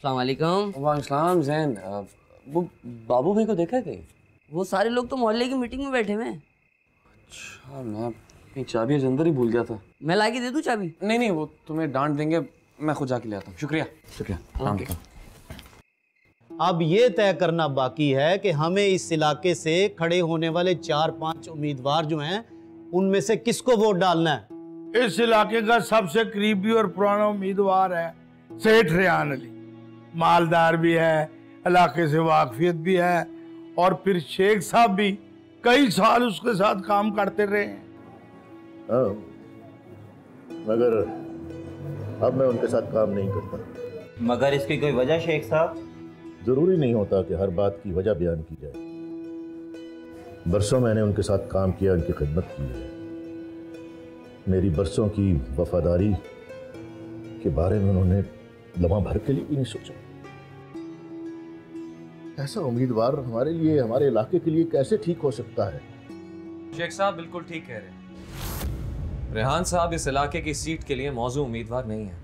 अस्सलाम वालेकुम। वालेकुम ज़ैन, वो बाबू भाई को देखा कहीं? वो सारे लोग तो मोहल्ले की मीटिंग में बैठे हुए हैं। अच्छा, मैं अपनी चाबी अंदर ही भूल गया था। मैं ला के दे दूं चाबी? नहीं नहीं, वो तुम्हें डांट देंगे, मैं खुद जाके ले आता हूँ। शुक्रिया शुक्रिया। ओके। अब ये तय करना बाकी है कि हमें इस इलाके से खड़े होने वाले 4-5 उम्मीदवार जो हैं उनमें से किसको वोट डालना है। इस इलाके का सबसे करीबी और पुराना उम्मीदवार है सेठ रेहान अली। मालदार भी है, इलाके से वाकफियत भी है, और फिर शेख साहब भी कई साल उसके साथ काम करते रहे हैं। मगर अब मैं उनके साथ काम नहीं करता। मगर इसकी कोई वजह शेख साहब? जरूरी नहीं होता कि हर बात की वजह बयान की जाए। बरसों मैंने उनके साथ काम किया, उनकी खिदमत की है। मेरी बरसों की वफादारी के बारे में उन्होंने लम्हा भर के लिए भी नहीं सोचा। ऐसा उम्मीदवार हमारे लिए, हमारे इलाके के लिए कैसे ठीक हो सकता है? शेख साहब बिल्कुल ठीक कह रहे हैं। रेहान साहब इस इलाके की सीट के लिए मौजूद उम्मीदवार नहीं है।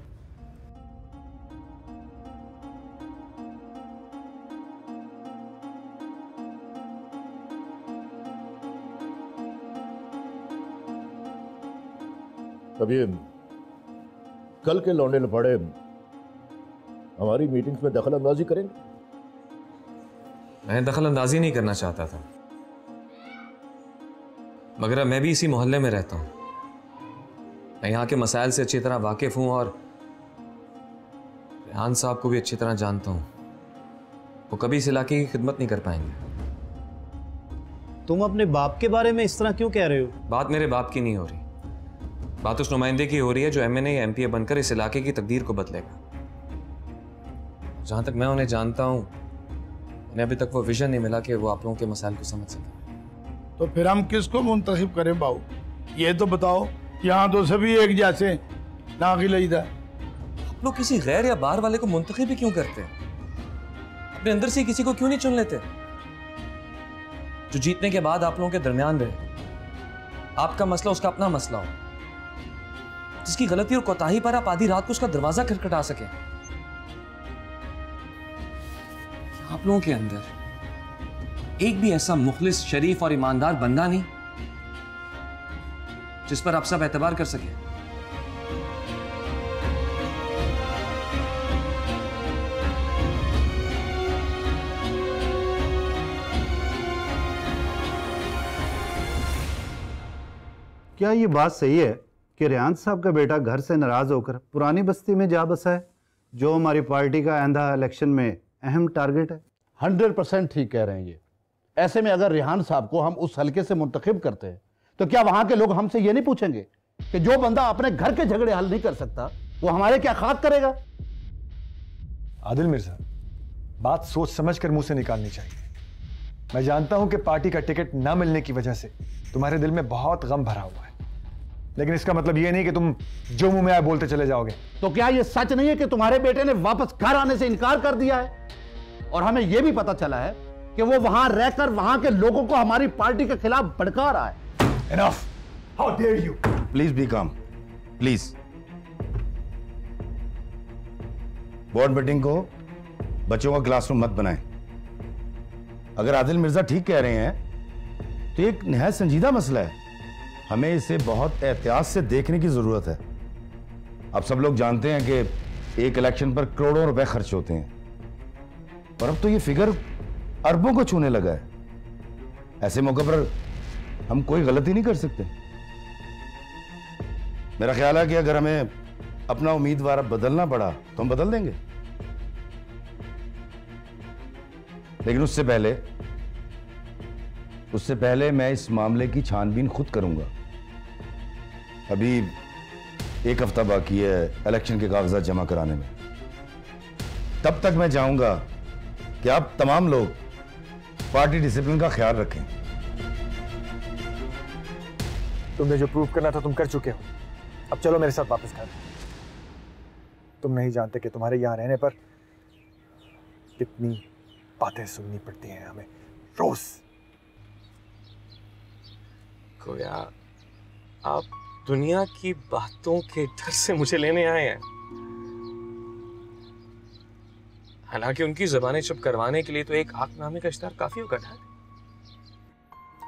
अब ये कल के लौंडे लफाड़े हमारी मीटिंग्स में दखल अंदाजी करेंगे? मैं दखल अंदाजी नहीं करना चाहता था, मगर अब मैं भी इसी मोहल्ले में रहता हूं। मैं यहाँ के मसाइल से अच्छी तरह वाकिफ हूं और रेहान साहब को भी अच्छी तरह जानता हूं। वो कभी इस इलाके की खिदमत नहीं कर पाएंगे। तुम अपने बाप के बारे में इस तरह क्यों कह रहे हो? बात मेरे बाप की नहीं हो रही, बात उस नुमाइंदे की हो रही है जो MNA या MPA बनकर इस इलाके की तकदीर को बदलेगा। जहां तक मैं उन्हें जानता हूं, उन्हें अभी तक वो विजन नहीं मिला कि वो आप लोगों के मसाइल को समझ सके। तो फिर हम किसको मुंतखब करें बाबू? ये तो बताओ। यहाँ तो सभी एक जैसे नागिल इधर। आप लोग किसी गैर या बाहर वाले को मुंतखब भी क्यों करते हैं? अपने अंदर से किसी को क्यों नहीं चुन लेते जो जीतने के बाद आप लोगों के दरमियान रहे? आपका मसला उसका अपना मसला हो, जिसकी गलती और कोताही पर आप आधी रात को उसका दरवाजा खटखटा सके। आप लोगों के अंदर एक भी ऐसा मुखलिस, शरीफ और ईमानदार बंदा नहीं जिस पर आप सब एतबार कर सके। क्या ये बात सही है कि रेहान साहब का बेटा घर से नाराज होकर पुरानी बस्ती में जा बसा है, जो हमारी पार्टी का आइंदा इलेक्शन में अहम टारगेट है? 100% ठीक कह रहे हैं ये। ऐसे में अगर रेहान साहब को हम उस हलके से मुंतखब करते हैं तो क्या वहां के लोग हमसे ये नहीं पूछेंगे कि जो बंदा अपने घर के झगड़े हल नहीं कर सकता वो हमारे क्या खाक करेगा? आदिल मिर्जा, बात सोच समझ कर मुंह से निकालनी चाहिए। मैं जानता हूं कि पार्टी का टिकट ना मिलने की वजह से तुम्हारे दिल में बहुत गम भरा हुआ है, लेकिन इसका मतलब यह नहीं कि तुम जो मुंह में आए बोलते चले जाओगे। तो क्या यह सच नहीं है कि तुम्हारे बेटे ने वापस घर आने से इनकार कर दिया है? और हमें यह भी पता चला है कि वो वहां रहकर वहां के लोगों को हमारी पार्टी के खिलाफ भड़का रहा है। Enough! How dare you! Please be काम, प्लीज। बोर्ड मीटिंग को बच्चों का क्लासरूम मत बनाएं। अगर आदिल मिर्जा ठीक कह रहे हैं तो एक निहायत संजीदा मसला है, हमें इसे बहुत एहतियात से देखने की जरूरत है। आप सब लोग जानते हैं कि एक इलेक्शन पर करोड़ों रुपए खर्च होते हैं, और अब तो ये फिगर अरबों को छूने लगा है। ऐसे मौके पर हम कोई गलती नहीं कर सकते। मेरा ख्याल है कि अगर हमें अपना उम्मीदवार बदलना पड़ा तो हम बदल देंगे, लेकिन उससे पहले मैं इस मामले की छानबीन खुद करूंगा। अभी 1 हफ्ता बाकी है इलेक्शन के कागजात जमा कराने में। तब तक मैं चाहूंगा कि आप तमाम लोग पार्टी डिसिप्लिन का ख्याल रखें। तुमने जो प्रूव करना था तुम कर चुके हो, अब चलो मेरे साथ वापस घर। तुम नहीं जानते कि तुम्हारे यहां रहने पर कितनी बातें सुननी पड़ती हैं हमें रोज। गोया आप दुनिया की बातों के डर से मुझे लेने आए हैं। हालांकि उनकी ज़बानें चुप करवाने के लिए तो एक आंकनामे का इश्तेहार काफी होगा डैड।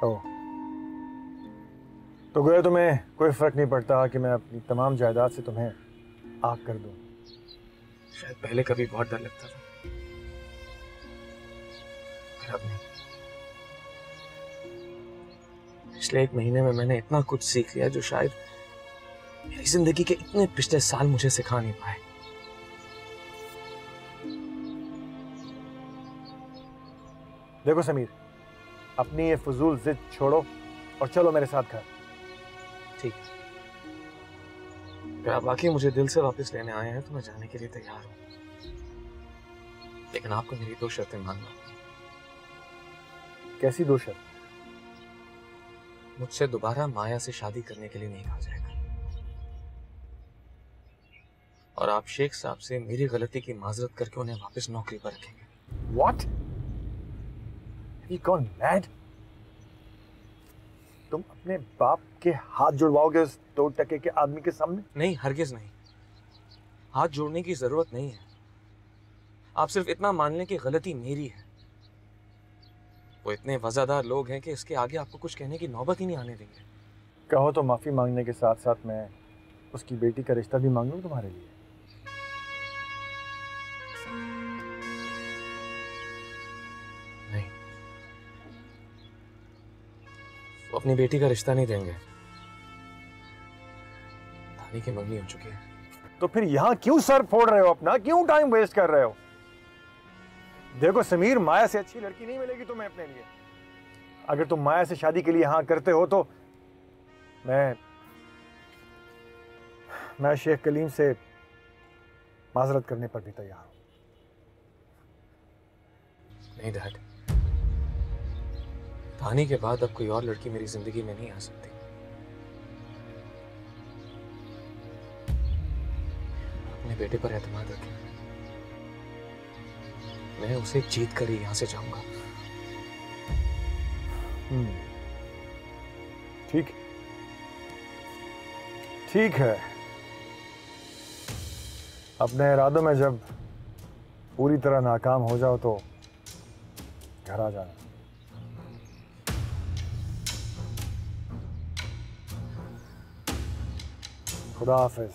ओह, तो गोया तुम्हें कोई फर्क नहीं पड़ता कि मैं अपनी तमाम जायदाद से तुम्हें आग कर दूं? शायद पहले कभी बहुत डर लगता था, पर अब नहीं। पिछले 1 महीने में मैंने इतना कुछ सीख लिया जो शायद मेरी जिंदगी के इतने पिछले साल मुझे सिखा नहीं पाए। देखो समीर, अपनी ये फजूल जिद छोड़ो और चलो मेरे साथ घर। ठीक है, अगर आप वाकई मुझे दिल से वापस लेने आए हैं तो मैं जाने के लिए तैयार हूं, लेकिन आपको मेरी 2 शर्तें मानना होगी। कैसी 2 शर्त? मुझसे दोबारा माया से शादी करने के लिए नहीं कहा जाएगा, और आप शेख साहब से मेरी गलती की माजरत करके उन्हें वापस नौकरी पर रखेंगे। What? Have you gone mad? तुम अपने बाप के हाथ जुड़वाओगे उस 2 टके के आदमी के सामने? नहीं, हरगिज नहीं। हाथ जोड़ने की जरूरत नहीं है। आप सिर्फ इतना मान लें कि गलती मेरी है। वो इतने वफादार लोग हैं कि इसके आगे आपको कुछ कहने की नौबत ही नहीं आने देंगे। कहो तो माफी मांगने के साथ साथ मैं उसकी बेटी का रिश्ता भी मांग लूं तुम्हारे लिए। नहीं, वो अपनी बेटी का रिश्ता नहीं देंगे। धानी की मंगनी हो चुकी है। तो फिर यहां क्यों सर फोड़ रहे हो अपना? क्यों टाइम वेस्ट कर रहे हो? देखो समीर, माया से अच्छी लड़की नहीं मिलेगी तुम्हें अपने लिए। अगर तुम माया से शादी के लिए हाँ करते हो तो मैं शेख कलीम से माजरत करने पर भी तैयार हूं। नहीं डैड, धानी के बाद अब कोई और लड़की मेरी जिंदगी में नहीं आ सकती। अपने बेटे पर एतमाद रखें। मैं उसे जीत कर ही यहां से जाऊंगा। ठीक है। अपने इरादों में जब पूरी तरह नाकाम हो जाओ तो घर आ जाना। खुदा हाफिज।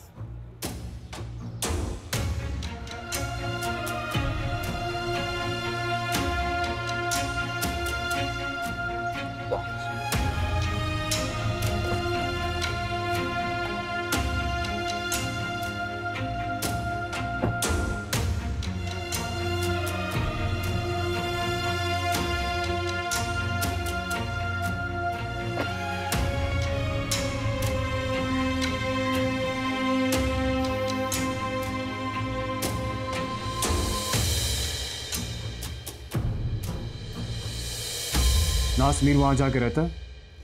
ना समीर वहां जाके रहता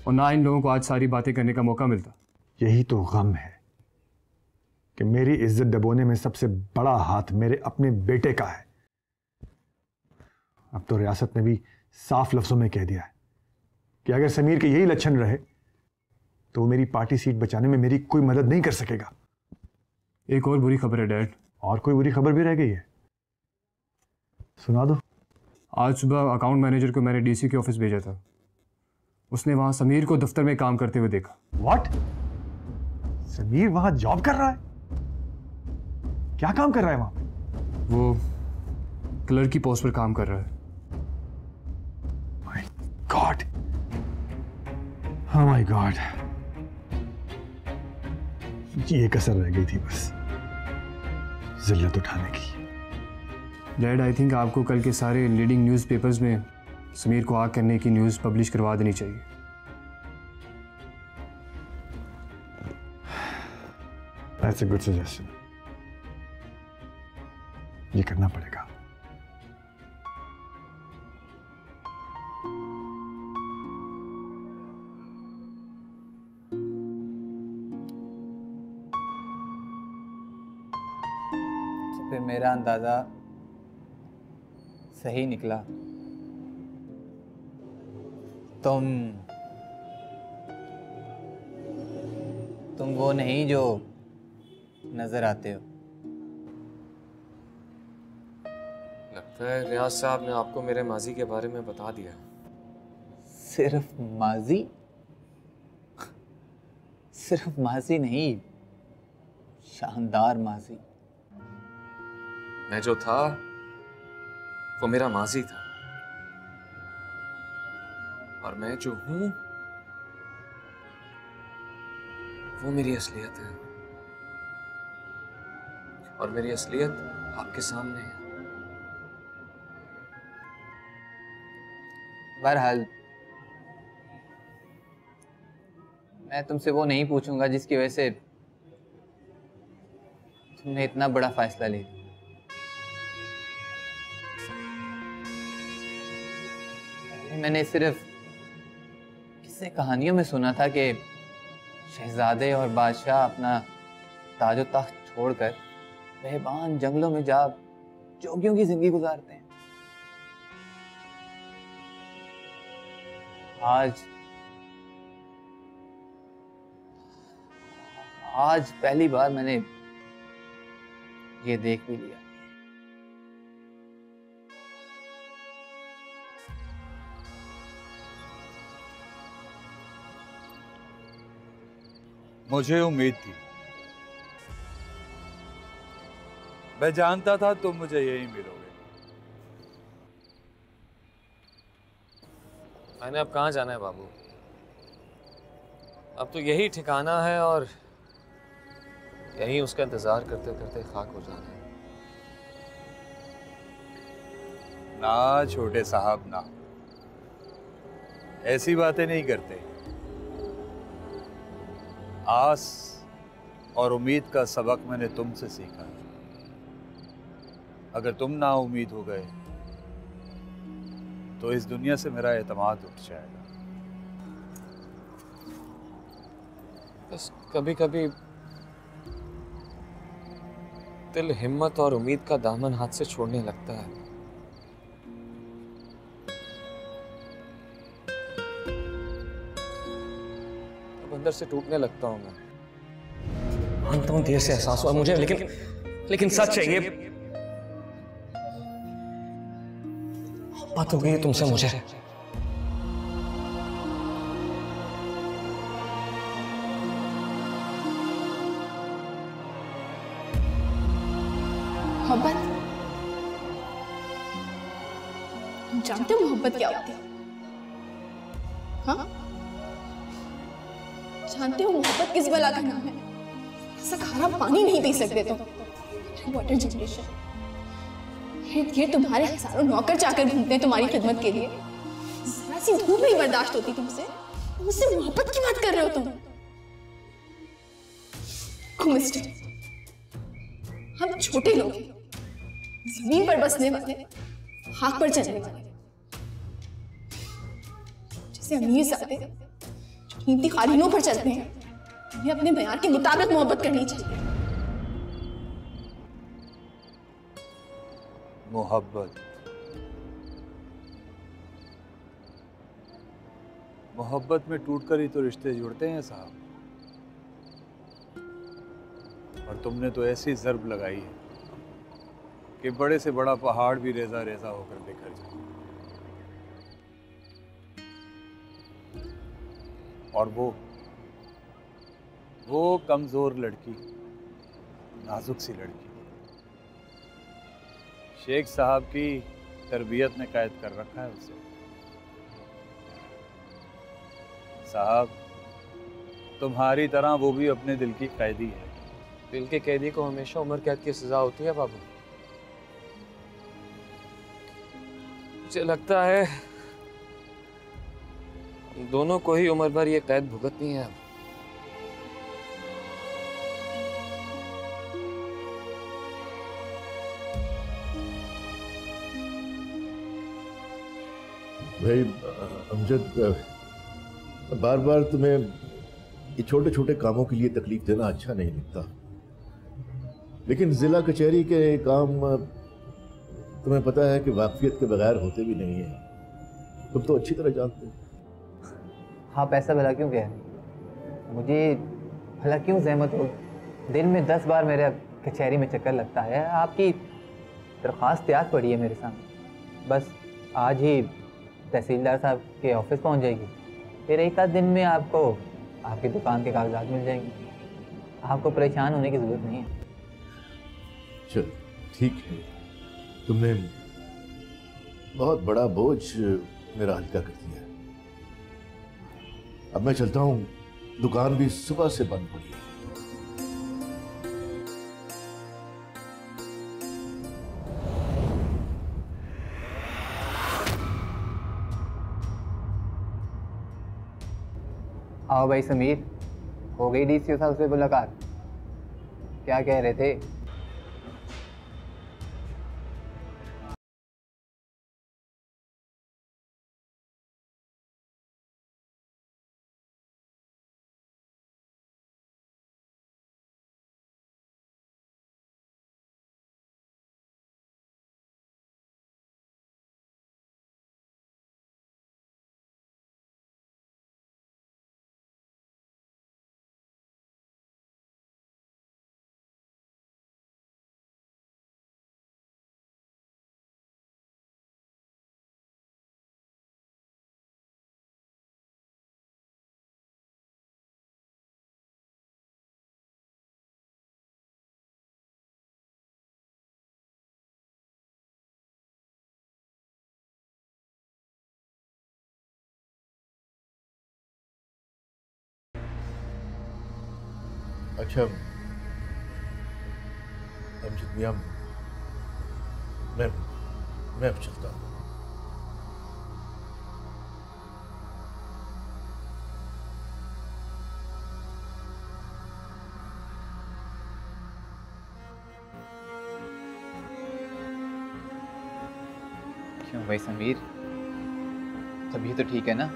और ना इन लोगों को आज सारी बातें करने का मौका मिलता। यही तो गम है कि मेरी इज्जत दबोने में सबसे बड़ा हाथ मेरे अपने बेटे का है। अब तो रियासत ने भी साफ लफ्जों में कह दिया है कि अगर समीर के यही लक्षण रहे तो वो मेरी पार्टी सीट बचाने में मेरी कोई मदद नहीं कर सकेगा। एक और बुरी खबर है डैड। और कोई बुरी खबर भी रह गई है? सुना दो। आज सुबह अकाउंट मैनेजर को मैंने डीसी के ऑफिस भेजा था। उसने वहां समीर को दफ्तर में काम करते हुए देखा। व्हाट? समीर वहां जॉब कर रहा है? क्या काम कर रहा है वहां पे? वो क्लर्क की पोस्ट पर काम कर रहा है। My God, oh my God, ये कसर रह गई थी बस, जिल्लत उठाने की। डैड, आई थिंक आपको कल के सारे लीडिंग न्यूज़पेपर्स में समीर को आग करने की न्यूज़ पब्लिश करवा देनी चाहिए। That's a good suggestion. ये करना पड़ेगा। तो फिर मेरा अंदाजा सही निकला। तुम वो नहीं जो नजर आते हो। रियाज साहब ने आपको मेरे माजी के बारे में बता दिया। सिर्फ माजी? सिर्फ माजी नहीं, शानदार माजी। मैं जो था वो मेरा माजी था, और मैं जो हूं वो मेरी असलियत है, और मेरी असलियत आपके सामने है। बहरहाल मैं तुमसे वो नहीं पूछूंगा जिसकी वजह से तुमने इतना बड़ा फैसला ले लिया। मैंने सिर्फ किस्से कहानियों में सुना था कि शहजादे और बादशाह अपना ताजो तख्त छोड़कर बेबान जंगलों में जा जोगियों की जिंदगी गुजारते हैं। आज पहली बार मैंने ये देख भी लिया। मुझे उम्मीद थी, मैं जानता था तुम मुझे यही मिलोगे। मैंने अब कहाँ जाना है बाबू? अब तो यही ठिकाना है, और यहीं उसका इंतजार करते करते खाक हो जाना है। ना छोटे साहब ना, ऐसी बातें नहीं करते। आस और उम्मीद का सबक मैंने तुमसे सीखा। अगर तुम ना उम्मीद हो गए तो इस दुनिया से मेरा एतमाद उठ जाएगा। बस कभी कभी दिल हिम्मत और उम्मीद का दामन हाथ से छोड़ने लगता है। अब अंदर से टूटने लगता हूं मैं। मानता हूं देर से एहसास हुआ मुझे, लेकिन सच है ये। बात हो गई तुमसे मुझे। मोहब्बत? तुम जानते हो मोहब्बत क्या होती है? हाँ? जानते हो मोहब्बत किस बला का नाम है? ऐसा खारा पानी नहीं पी सकते तुम। Water generation. ये तुम्हारे हजारों नौकर चाकर घूमते हैं तुम्हारी खिदमत के लिए। जरा सी धूप नहीं बर्दाश्त होती तुमसे। मुझसे मोहब्बत की बात कर रहे हो तुम? मिस्टर, हम छोटे लोग हैं, जमीन पर बसने वाले, हाथ पर चलने वाले। जैसे अमीर साहब जो कीमती कालीनों पर चलते हैं, उन्हें अपने बयान के मुताबिक मोहब्बत करनी चाहिए। मोहब्बत में टूटकर ही तो रिश्ते जुड़ते हैं साहब। और तुमने तो ऐसी ज़र्ब लगाई है कि बड़े से बड़ा पहाड़ भी रेजा रेजा होकर बिखर जाए। और वो कमजोर लड़की, नाजुक सी लड़की, शेख साहब की तरबियत ने कैद कर रखा है उसे। साहब, तुम्हारी तरह वो भी अपने दिल की कैदी है। दिल के कैदी को हमेशा उम्र कैद की सजा होती है बाबू। मुझे लगता है हम दोनों को ही उम्र भर ये कैद भुगतनी है। भाई अमजद, बार बार तुम्हें ये छोटे छोटे कामों के लिए तकलीफ देना अच्छा नहीं लगता, लेकिन जिला कचहरी के काम तुम्हें पता है कि वाकफियत के बगैर होते भी नहीं है। तुम तो अच्छी तरह जानते हो। आप ऐसा भला क्यों कह रहे हैं? मुझे भला क्यों जहमत हो? दिन में 10 बार मेरे कचहरी में चक्कर लगता है। आपकी दरख्वास्त तैयार पड़ी है मेरे सामने। बस आज ही तहसीलदार साहब के ऑफिस पहुंच जाएगी, फिर एक आध दिन में आपको आपकी दुकान के कागजात मिल जाएंगे। आपको परेशान होने की ज़रूरत नहीं है। चल ठीक है, तुमने बहुत बड़ा बोझ मेरा हल्का कर दिया। अब मैं चलता हूँ, दुकान भी सुबह से बंद पड़ी है। आओ भाई समीर, हो गई डीसीओ साहब से मुलाकात? क्या कह रहे थे? अच्छा अमजद मियां, मैं अब चलता हूँ। क्यों भाई समीर, तबीयत तो ठीक है ना?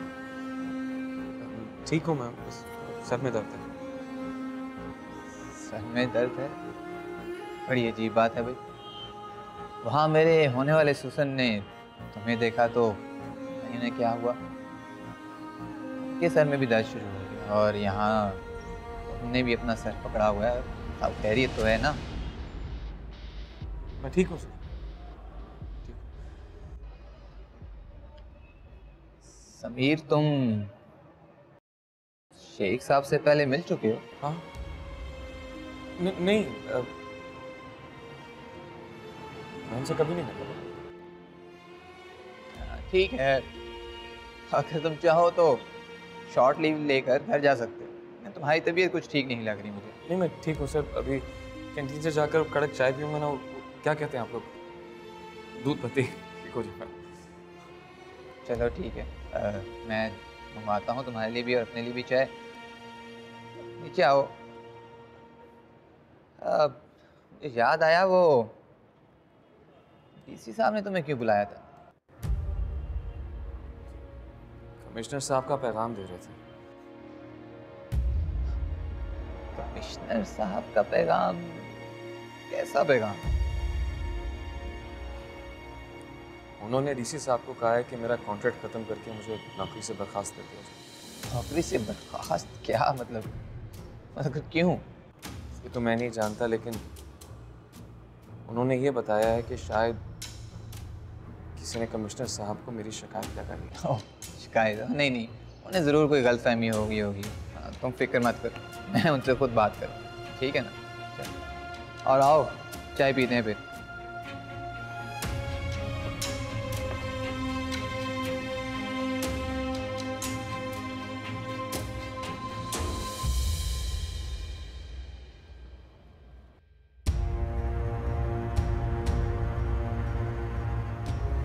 ठीक हूँ मैं, बस सर में दर्द है। सर में दर्द है? बड़ी अजीब बात है भाई। वहाँ मेरे होने वाले सुसन ने तुम्हें देखा तो उन्हें क्या हुआ कि सर में भी दर्द शुरू हो गया, और यहाँ तुमने भी अपना सर पकड़ा हुआ है। अब खैरियत तो है ना? मैं ठीक हूँ सर। समीर, तुम शेख साहब से पहले मिल चुके हो? हाँ। नहीं, मैं उनसे कभी नहीं मिला। ठीक है, अगर तुम चाहो तो शॉर्ट लीव लेकर घर जा सकते हो। तुम्हारी तबीयत कुछ ठीक नहीं लग रही मुझे। नहीं, मैं ठीक हूँ सर। अभी कैंटीन से जाकर कड़क चाय पीऊँगा ना, क्या कहते हैं आप लोग, दूध पत्ती, ठीक हो जाएगा। चलो ठीक है, मैं मंगवाता हूँ तुम्हारे लिए भी और अपने लिए भी चाय। नीचे आओ। याद आया, वो डीसी साहब ने तुम्हें क्यों बुलाया था? कमिश्नर साहब का पैगाम दे रहे थे। कमिश्नर साहब का पैगाम? कैसा पैगाम? उन्होंने डीसी साहब को कहा है कि मेरा कॉन्ट्रैक्ट खत्म करके मुझे नौकरी से बर्खास्त कर दिया जाए। नौकरी से बर्खास्त? क्या मतलब क्यों? ये तो मैं नहीं जानता, लेकिन उन्होंने ये बताया है कि शायद किसी ने कमिश्नर साहब को मेरी शिकायत लगा दी। शिकायत? नहीं नहीं, उन्हें ज़रूर कोई गलतफहमी होगी। तुम फिक्र मत करो, मैं उनसे खुद बात करूँ, ठीक है ना? चल। और आओ, चाय पीते हैं फिर।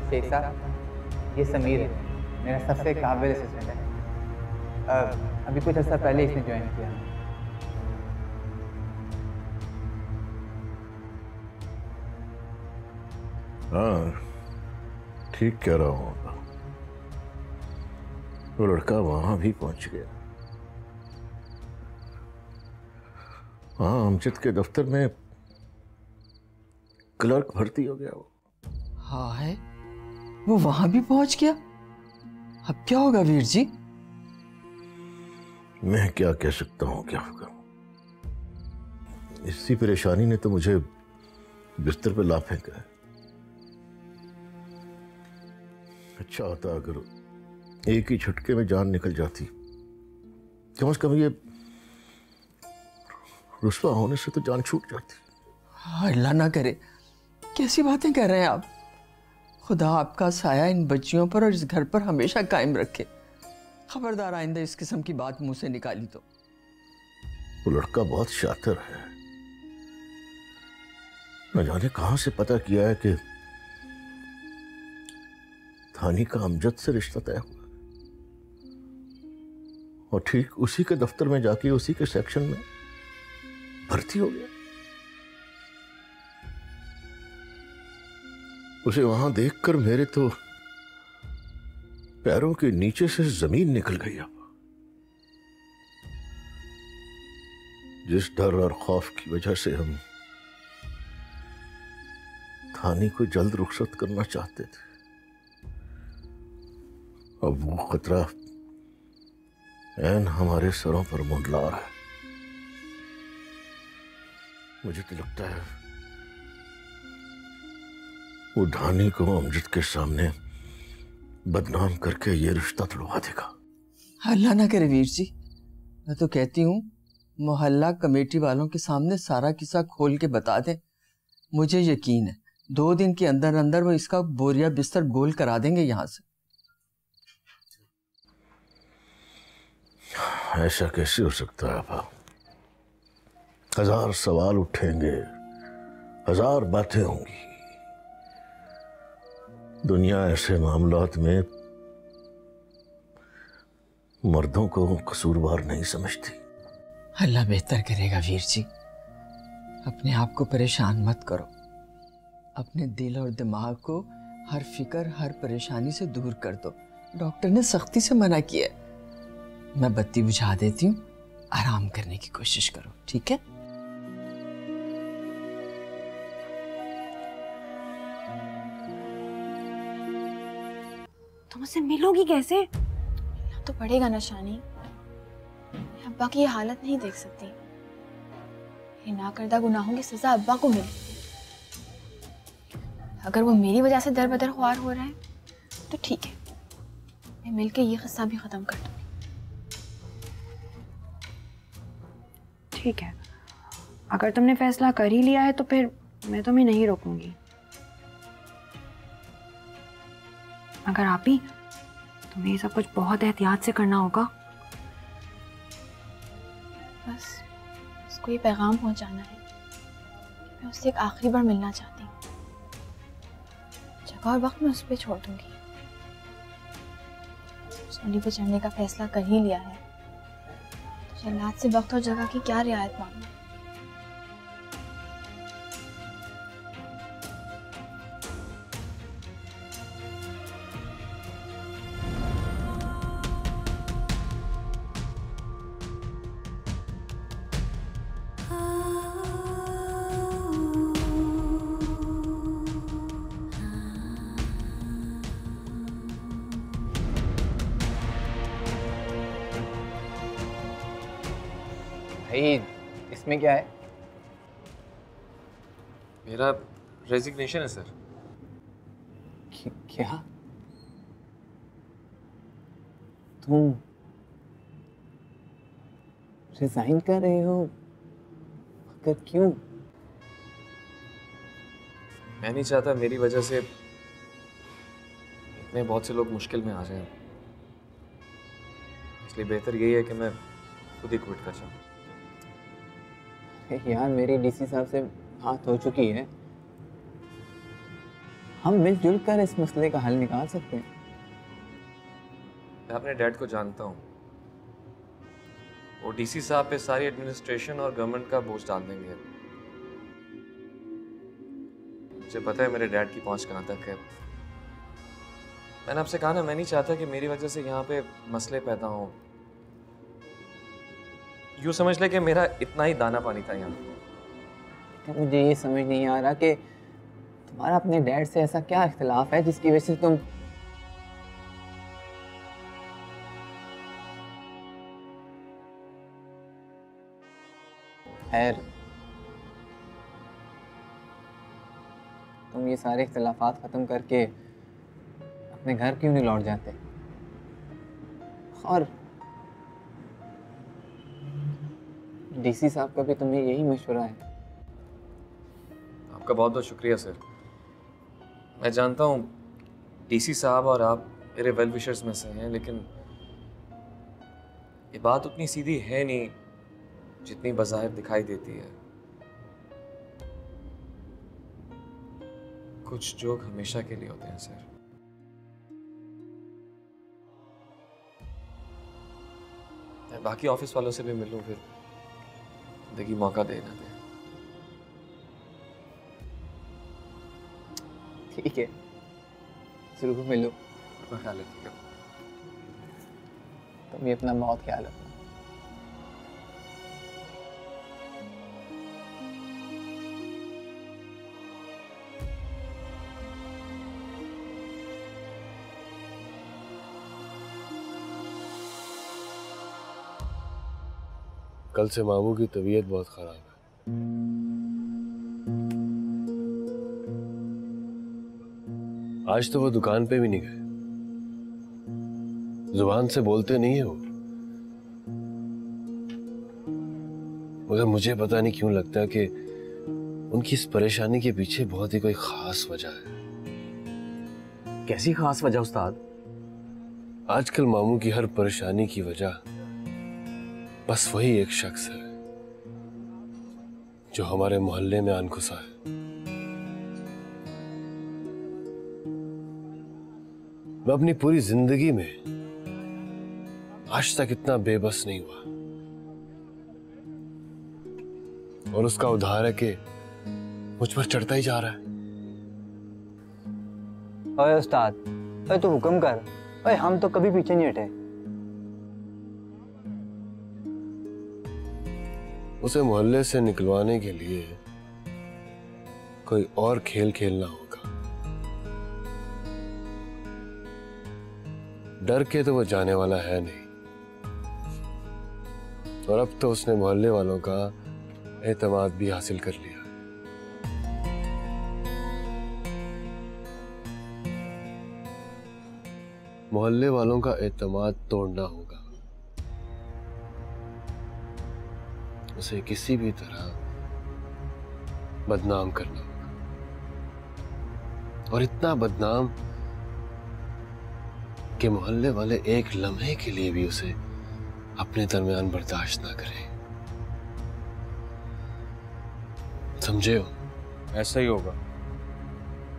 शेख साहब, ये समीर है, मेरा सबसे काबिल असिस्टेंट है। अभी कुछ अर्सा पहले इसने ज्वाइन किया। हाँ ठीक कह रहा हूँ, वो लड़का वहां भी पहुंच गया। हाँ, अमजद के दफ्तर में क्लर्क भर्ती हो गया वो। हाँ है, वो वहां भी पहुंच गया। अब क्या होगा वीर जी? मैं क्या कह सकता हूँ, क्या होगा। इसी परेशानी ने तो मुझे बिस्तर पे ला फेंका है। अच्छा होता अगर एक ही झटके में जान निकल जाती। कम से कम ये रुस्वा होने से तो जान छूट जाती। अल्लाह ना करे, कैसी बातें कर रहे हैं आप। खुदा आपका साया इन बच्चियों पर और इस घर पर हमेशा कायम रखे। खबरदार आइंदा इस किस्म की बात मुंह से निकाली तो। वो लड़का बहुत शातिर है, न जाने कहां से पता किया है कि थानी का अमजद से रिश्ता तय हुआ और ठीक उसी के दफ्तर में जाके उसी के सेक्शन में भर्ती हो गया। उसे वहां देखकर मेरे तो पैरों के नीचे से जमीन निकल गई। अब जिस डर और खौफ की वजह से हम थाने को जल्द रुखसत करना चाहते थे, अब वो खतरा ऐन हमारे सरों पर मंडला रहा है। मुझे तो लगता है वो धानी को अमजद के सामने बदनाम करके ये रिश्ता तोड़वा देगा। अल्लाह ना करे वीर जी, मैं तो कहती हूँ मोहल्ला कमेटी वालों के सामने सारा किस्सा खोल के बता दें। मुझे यकीन है 2 दिन के अंदर अंदर वो इसका बोरिया बिस्तर गोल करा देंगे यहाँ से। ऐसा कैसे हो सकता है आपा? 1000 सवाल उठेंगे, 1000 बातें होंगी। दुनिया ऐसे मामलात में मर्दों को कसूरवार नहीं समझती। अल्लाह बेहतर करेगा वीर जी, अपने आप को परेशान मत करो। अपने दिल और दिमाग को हर फिक्र हर परेशानी से दूर कर दो। डॉक्टर ने सख्ती से मना किया है। मैं बत्ती बुझा देती हूँ, आराम करने की कोशिश करो, ठीक है? तुम मुझसे मिलोगी कैसे? तो पड़ेगा ना शानी, अब्बा की ये हालत नहीं देख सकती। ये नाकर्दा गुनाहों की सजा अब्बा को मिले। अगर वो मेरी वजह से दर बदर ख्वार हो रहा है तो ठीक है, मैं मिलके ये किस्सा भी खत्म कर दूंगी। ठीक है, अगर तुमने फैसला कर ही लिया है तो फिर मैं तुम्हें नहीं रोकूंगी। मगर आप ही तुम्हें ये सब कुछ बहुत एहतियात से करना होगा। बस उसको ये पैगाम पहुंचाना है, मैं उससे एक आखिरी बार मिलना चाहती हूँ। जगह और वक्त मैं उस पर छोड़ दूंगी। सूली पे चढ़ने का फैसला कर ही लिया है तो जल्लाद से वक्त और जगह की क्या रियायत मांगना। भाई इसमें क्या है? मेरा रेजिग्नेशन है सर। क्या? तुम रिजाइन कर रहे हो? मगर क्यों? मैं नहीं चाहता मेरी वजह से इतने बहुत से लोग मुश्किल में आ जाएं, इसलिए बेहतर यही है कि मैं खुद ही क्विट कर जाऊं। यार मेरी डीसी साहब से बात हो चुकी है, हम मिलजुल कर इस मसले का हल निकाल सकते हैं। मैं अपने डैड को जानता हूँ, वो डीसी साहब पे सारी एडमिनिस्ट्रेशन और गवर्नमेंट का बोझ डाल देंगे। मुझे पता है मेरे डैड की पहुंच कहाँ तक है। मैंने आपसे कहा ना, मैं नहीं चाहता कि मेरी वजह से यहाँ पे मसले पैदा हों। यूँ समझ ले कि मेरा इतना ही दाना पानी था यहाँ। मुझे ये समझ नहीं आ रहा कि तुम्हारा अपने डैड से ऐसा क्या इख्तिलाफ है जिसकी वजह से तुम खैर तुम ये सारे इख्तिलाफात ख़त्म करके अपने घर क्यों नहीं लौट जाते? और डीसी साहब का भी तुम्हें यही मशवरा है? आपका बहुत बहुत शुक्रिया सर। मैं जानता हूँ डीसी साहब और आप मेरे वेल विशर्स में से हैं, लेकिन ये बात उतनी सीधी है नहीं जितनी बज़ाहिर दिखाई देती है। कुछ जोक हमेशा के लिए होते हैं सर। मैं बाकी ऑफिस वालों से भी मिलूं, फिर जिंदगी मौका देना दे। ठीक है, जरूर मिलो। अपना ख्याल रखिएगा। तुम भी अपना बहुत ख्याल रखना। कल से मामू की तबीयत बहुत खराब है। आज तो वो दुकान पे भी नहीं गए। जुबान से बोलते नहीं है वो, मगर मुझे पता नहीं क्यों लगता है कि उनकी इस परेशानी के पीछे बहुत ही कोई खास वजह है। कैसी खास वजह उस्ताद? आजकल मामू की हर परेशानी की वजह बस वही एक शख्स है जो हमारे मोहल्ले में आन घुसा है। मैं अपनी पूरी जिंदगी में आज तक इतना बेबस नहीं हुआ, और उसका उधार है कि मुझ पर चढ़ता ही जा रहा है। ओए उस्ताद, ओए तू हुक्म कर। ओए हम तो कभी पीछे नहीं हटे। उसे मोहल्ले से निकलवाने के लिए कोई और खेल खेलना होगा। डर के तो वो जाने वाला है नहीं, और अब तो उसने मोहल्ले वालों का एतमाद भी हासिल कर लिया। मोहल्ले वालों का एतमाद तोड़ना होगा। उसे किसी भी तरह बदनाम करना होगा, और इतना बदनाम कि मोहल्ले वाले एक लम्हे के लिए भी उसे अपने दरमियान बर्दाश्त ना करें। समझे हो? ऐसा ही होगा,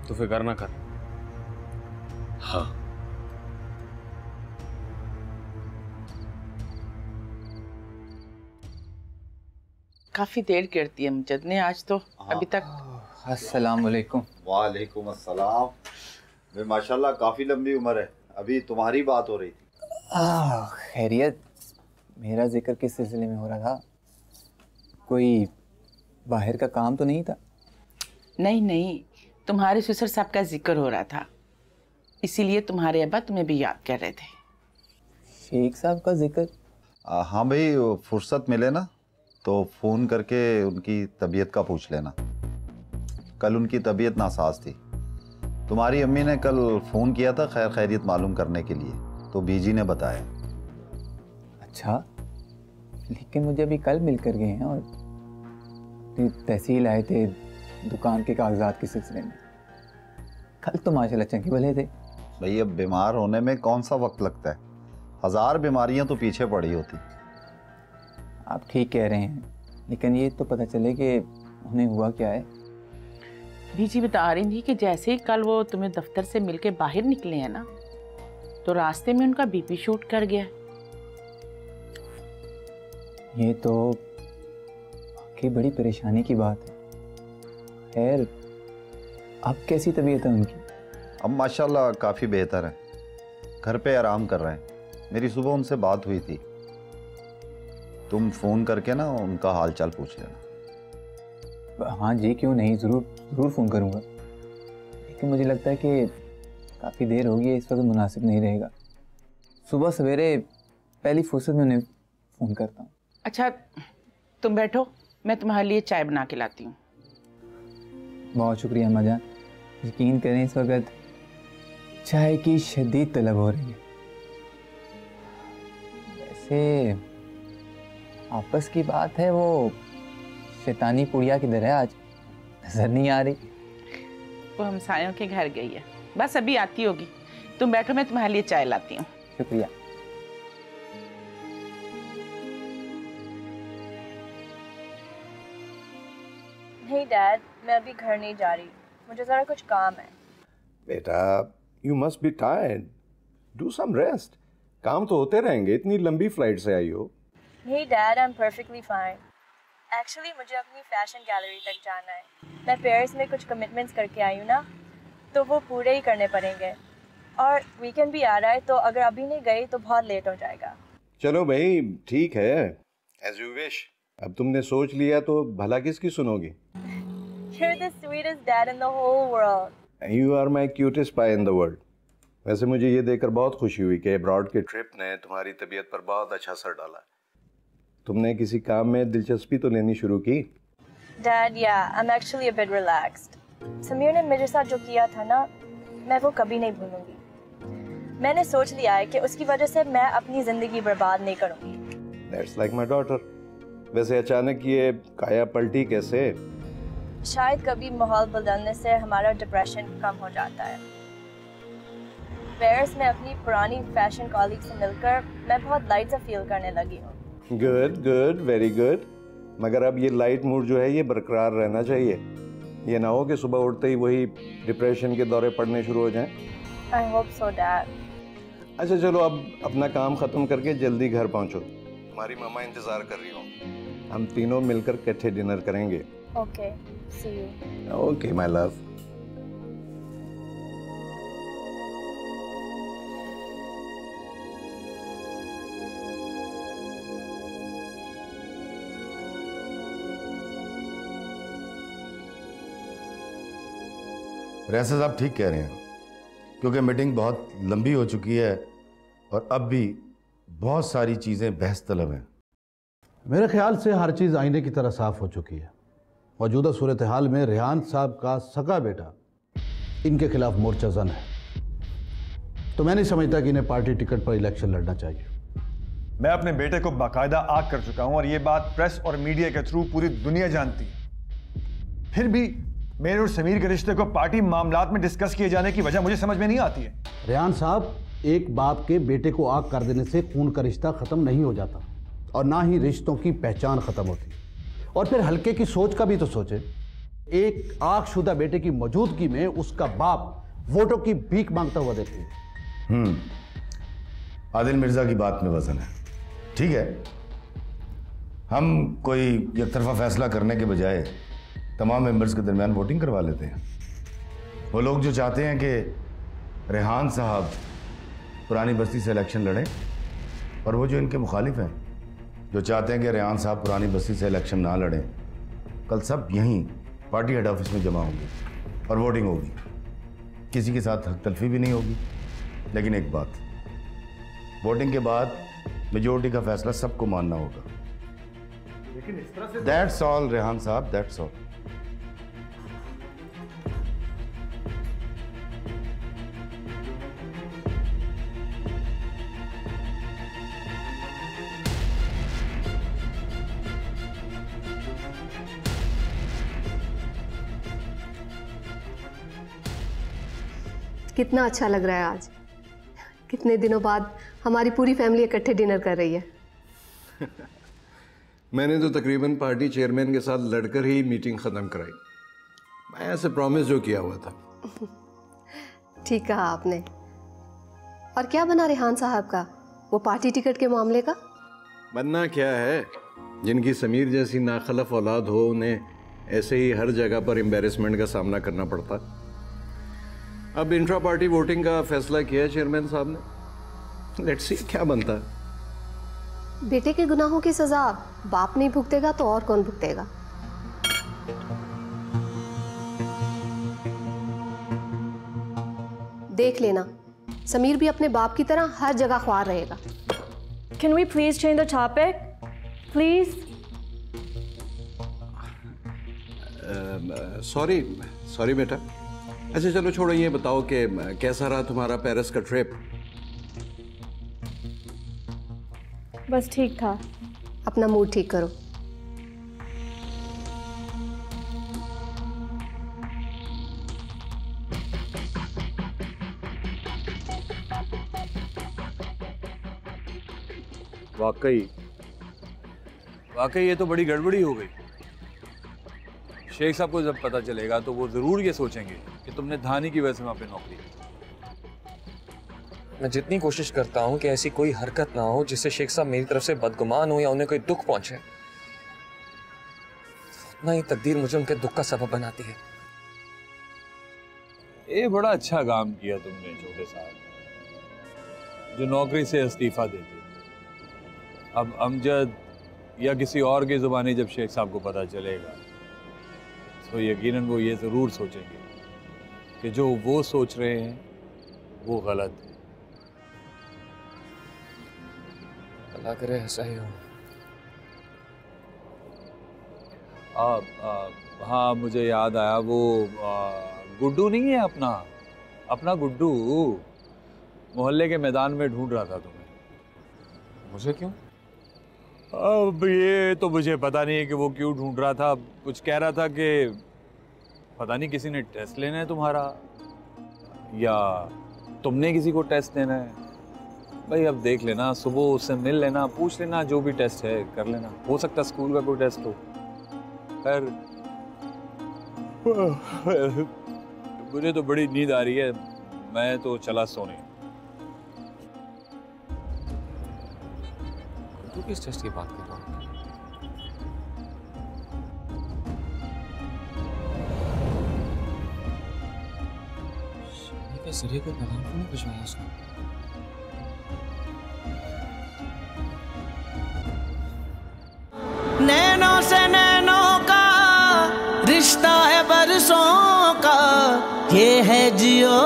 तो फिक्र ना कर। हाँ। काफी देर करती है अमजद ने आज तो अभी तक। अस्सलाम वालेकुम। वालेकुम अस्सलाम। वे माशाल्लाह काफी लंबी उम्र है। अभी तुम्हारी बात हो रही थी। खैरियत? मेरा जिक्र किस सिलसिले में हो रहा था? कोई बाहर का काम तो नहीं था? नहीं नहीं, तुम्हारे ससुर साहब का जिक्र हो रहा था, इसीलिए तुम्हारे अब्बा तुम्हें भी याद कर रहे थे। शेख साहब का जिक्र? हाँ भाई, फुर्सत मिले ना तो फ़ोन करके उनकी तबीयत का पूछ लेना। कल उनकी तबीयत नासाज थी। तुम्हारी अम्मी ने कल फ़ोन किया था खैर खैरियत मालूम करने के लिए, तो बीजी ने बताया। अच्छा, लेकिन मुझे अभी कल मिल कर गए हैं, और तहसील आए थे दुकान के कागजात के सिलसिले में। कल तो माशाल्लाह चंगे भले थे। भाई अब बीमार होने में कौन सा वक्त लगता है, 1000 बीमारियां तो पीछे पड़ी होती। आप ठीक कह रहे हैं, लेकिन ये तो पता चले कि उन्हें हुआ क्या है। बीजी बता रही थी कि जैसे ही कल वो तुम्हें दफ्तर से मिलके बाहर निकले हैं ना, तो रास्ते में उनका बीपी शूट कर गया। ये तो वाकई बड़ी परेशानी की बात है। खैर, अब कैसी तबीयत है उनकी? अब माशाल्लाह काफ़ी बेहतर है, घर पे आराम कर रहे हैं। मेरी सुबह उनसे बात हुई थी, तुम फ़ोन करके ना उनका हाल चाल पूछ लेना। हाँ जी, क्यों नहीं, ज़रूर फ़ोन करूँगा। लेकिन मुझे लगता है कि काफ़ी देर होगी, इस वक्त मुनासिब नहीं रहेगा। सुबह सवेरे पहली फुर्सत में उन्हें फ़ोन करता हूँ। अच्छा तुम बैठो, मैं तुम्हारे लिए चाय बना के लाती हूँ। बहुत शुक्रिया अम्मा जान। यकीन करें, इस वक्त चाय की शदीद तलब हो रही है। वैसे आपस की बात है, वो शैतानी पुड़िया किधर है? आज नजर नहीं आ रही। वो हमसायों के घर गई है, बस अभी आती होगी। तुम बैठो, मैं तुम्हारे लिए चाय लाती हूँ। शुक्रिया। नहीं डैड, मैं अभी घर नहीं जा रही, मुझे जरा कुछ काम है। बेटा, you must be tired, do some rest. काम तो होते रहेंगे, इतनी लंबी फ्लाइट से आई हो। नहीं dad, I am perfectly fine. Actually मुझे अपनी फैशन गैलरी तक जाना है। मैं पेरिस में कुछ कमिटमेंट्स करके आई हूँ ना, तो वो पूरे ही करने पड़ेंगे। और वीकेंड भी आ रहा है, तो अगर अभी नहीं गई तो बहुत लेट हो जाएगा। चलो भाई, ठीक है, एज यू विश। अब तुमने सोच लिया तो भला किसकी सुनोगी? You're the sweetest dad in the whole world. You are my cutest pie in the world. वैसे मुझे ये देखकर बहुत खुशी हुई कि अब्रॉड के ट्रिप ने तुम्हारी तबीयत पर बहुत अच्छा असर डाला। तुमने किसी काम में दिलचस्पी तो लेनी शुरू की? Dad, yeah, I'm actually a bit relaxed. Sameer ने मेरे साथ जो किया था ना, मैं वो कभी नहीं भूलूंगी। मैंने सोच लिया है कि उसकी वजह से मैं अपनी जिंदगी बर्बाद नहीं करूंगी। That's like my daughter. वैसे अचानक ये काया पलटी कैसे? शायद कभी माहौल बदलने से हमारा डिप्रेशन कम हो जाता है। पेरिस में अपनी पुरानी फैशन कॉलीग से मिलकर मैं बहुत लाइट सा फील करने लगी हूँ। Good good, very good. मगर अब ये लाइट मूड जो है ये बरकरार रहना चाहिए। ये ना हो कि सुबह उठते ही वही डिप्रेशन के दौरे पड़ने शुरू हो जाएं। I hope so, Dad. अच्छा चलो, अब अपना काम खत्म करके जल्दी घर पहुंचो। तुम्हारी मम्मा इंतजार कर रही हो। हम तीनों मिलकर इकट्ठे डिनर करेंगे। Okay, see you. Okay, my love. रैसा साहब ठीक कह रहे हैं, क्योंकि मीटिंग बहुत लंबी हो चुकी है और अब भी बहुत सारी चीज़ें बहस तलब हैं। मेरे ख्याल से हर चीज़ आईने की तरह साफ हो चुकी है। मौजूदा सूरत हाल में रेहान साहब का सगा बेटा इनके खिलाफ मोर्चा जन है, तो मैं नहीं समझता कि इन्हें पार्टी टिकट पर इलेक्शन लड़ना चाहिए। मैं अपने बेटे को बाकायदा आग कर चुका हूं और ये बात प्रेस और मीडिया के थ्रू पूरी दुनिया जानती है। फिर भी मेरे और समीर के रिश्ते को पार्टी मामलात में डिस्कस किए जाने की वजह मुझे समझ में नहीं आती है। रेहान साहब, एक बाप के बेटे को आग कर देने से खून का रिश्ता खत्म नहीं हो जाता और ना ही रिश्तों की पहचान खत्म होती। और फिर हल्के की सोच का भी तो सोचे। एक आगशुदा बेटे की मौजूदगी में उसका बाप वोटों की भीख मांगता हुआ देखती है। आदिल मिर्जा की बात में वजन है। ठीक है, हम कोई एक तरफा फैसला करने के बजाय तमाम मेंबर्स के दरमियान वोटिंग करवा लेते हैं। वो लोग जो चाहते हैं कि रेहान साहब पुरानी बस्ती से इलेक्शन लड़ें, और वो जो इनके मुखालिफ हैं जो चाहते हैं कि रेहान साहब पुरानी बस्ती से इलेक्शन ना लड़ें, कल सब यहीं पार्टी हेड ऑफिस में जमा होंगे और वोटिंग होगी। किसी के साथ हक तलफी भी नहीं होगी। लेकिन एक बात, वोटिंग के बाद मेजोरिटी का फैसला सबको मानना होगा। लेकिन इस तरह से दैट्स ऑल रेहान साहब, दैट्स ऑल। कितना अच्छा लग रहा है आज। कितने दिनों बाद हमारी पूरी फैमिली इकट्ठे डिनर कर रही है। मैंने तो तकरीबन पार्टी चेयरमैन के साथ लड़कर ही मीटिंग खत्म कराई। मैं ऐसे प्रॉमिस जो किया हुआ था। ठीक कहा आपने। और क्या बना रेहान साहब का वो पार्टी टिकट के मामले का? बनना क्या है, जिनकी समीर जैसी नाखलफ औलाद हो उन्हें ऐसे ही हर जगह पर एम्बेरसमेंट का सामना करना पड़ता। अब इंट्रा पार्टी वोटिंग का फैसला किया है चेयरमैन साहब ने। लेट्स सी क्या बनता है। बेटे के गुनाहों की सजा बाप नहीं भुगतेगा तो और कौन भुगतेगा? देख लेना, समीर भी अपने बाप की तरह हर जगह ख्वार रहेगा। Can we please change the topic? Please? Sorry बेटा, अच्छा चलो छोड़ो, ये बताओ कि कैसा रहा तुम्हारा पेरिस का ट्रिप? बस ठीक था। अपना मूड ठीक करो। वाकई ये तो बड़ी गड़बड़ी हो गई। शेख साहब को जब पता चलेगा तो वो जरूर ये सोचेंगे कि तुमने धानी की वजह से वहां पे नौकरी की। मैं जितनी कोशिश करता हूँ कि ऐसी कोई हरकत ना हो जिससे शेख साहब मेरी तरफ से बदगुमान हो या उन्हें कोई दुख पहुंचे, उतना ही तकदीर मुझे उनके दुख का सबब बनाती है। ये बड़ा अच्छा काम किया तुमने छोटे साहब, जो नौकरी से इस्तीफा देते। अब अमजद या किसी और की जुबानी जब शेख साहब को पता चलेगा तो यकीनन वो ये जरूर सोचेंगे कि जो वो सोच रहे हैं वो गलत है। अल्लाह करे ऐसा ही हो। हाँ मुझे याद आया, वो गुड्डू नहीं है अपना गुड्डू मोहल्ले के मैदान में ढूंढ रहा था तुम्हें। मुझे क्यों? अब ये तो मुझे पता नहीं है कि वो क्यों ढूंढ रहा था। कुछ कह रहा था कि पता नहीं किसी ने टेस्ट लेना है तुम्हारा या तुमने किसी को टेस्ट देना है। भाई अब देख लेना, सुबह उससे मिल लेना, पूछ लेना, जो भी टेस्ट है कर लेना। हो सकता स्कूल का कोई टेस्ट हो। खैर मुझे तो बड़ी नींद आ रही है, मैं तो चला सोने। तू किस टेस्ट की बात कर रहा है? शमी के जरिए को पैगाम क्यों नहीं भिजवाया उसने? नैनों से नैनों का रिश्ता है बरसों का, ये है जियो